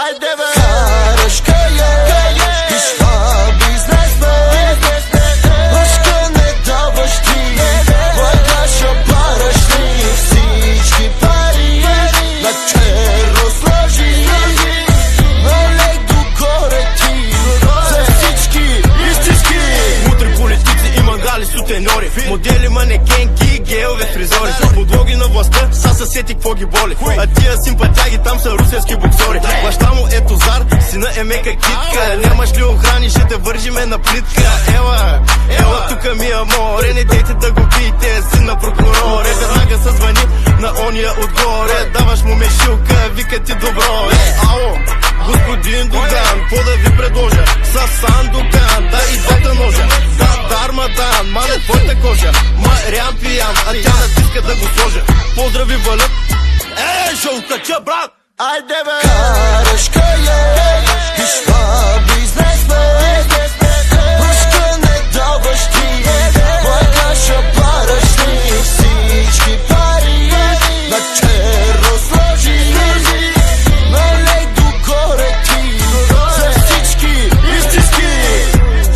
Айде бе, караш кая, пишва бизнесмен. Башка не даваш ти, плакаша параш ли. Всички пари на черно сложи, налей догоре ти за всички истински. Мутри политици и мангали сутеньори, модели, манекенки, геове фризори. Подлоги на властта, са съсети какво ги боли. А тия симпатяги там са русенски боксори. Баща му е тозар, сина е мека китка. Нямаш ли охрани, ще те вържиме на плитка. Ела тука ми аморе, не дейте да го пиете, син на прокурор. Веднага се звъни на ония отгоре, даваш му мешилка, вика ти добро. Ало, господин Доган, какво да ви предложа? С Сандоган, да и двата ножа. Да, Дармадан, мане твоята кожа. Марян пиян, а тя натиска да го сложа. Поздрави валят, ще откача брат. Айде бе, караш кая, пишва бизнесмен. Башка не даваш ти, плакаша параш ли. Всички пари на черно сложи, налей догоре ти за всички истински.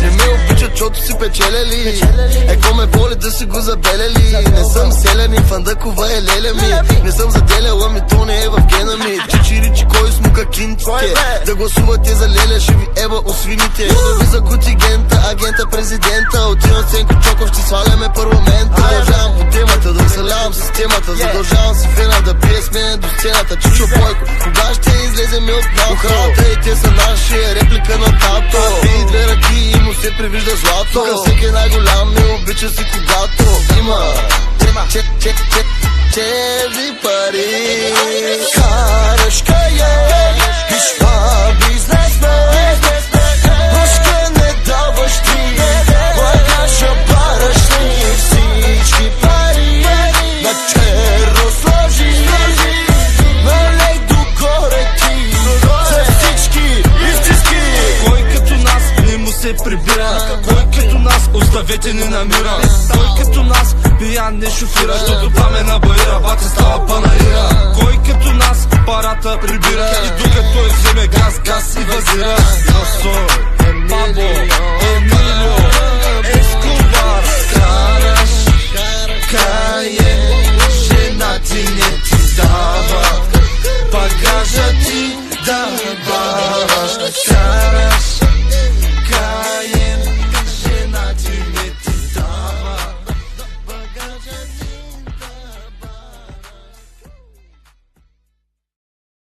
Не ме обичат, защото си печелели. Еко ме боли да си го забелели. Не съм селянин, Фандъкова е леля ми. Не съм заделяла ми, то не е в гена ми. Чичиричи, кой смука кинтите. Да гласувате за леля, ще ви еба освините. Да ви за контингента, агента, президента. Отивам Ценко Чоков, ще сваляме парламента. Продължавам по темата, да сълявам системата. Задължавам си фена да пие с мене до сцената. Чичо Бойко, кога ще излезем от НАТО? Охраната и те са наши, реплика на тато. И две ръки и му се привижда злато. Тука всеки най-голям ме обича си когато има черни пари. Караш кая, пишва бизнесмен. Башка не даваш ти, плакаша параш ли. Всички пари на черно сложи, налей догоре ти за всички истински. Кой като нас не му се прибира, кой като нас оставете не намира. Кой като нас пиян не шофира, защото там е на баира, бате става панаира. Кой като нас парата прибира и докато е вземе газ и възира. Пабло, Емилио,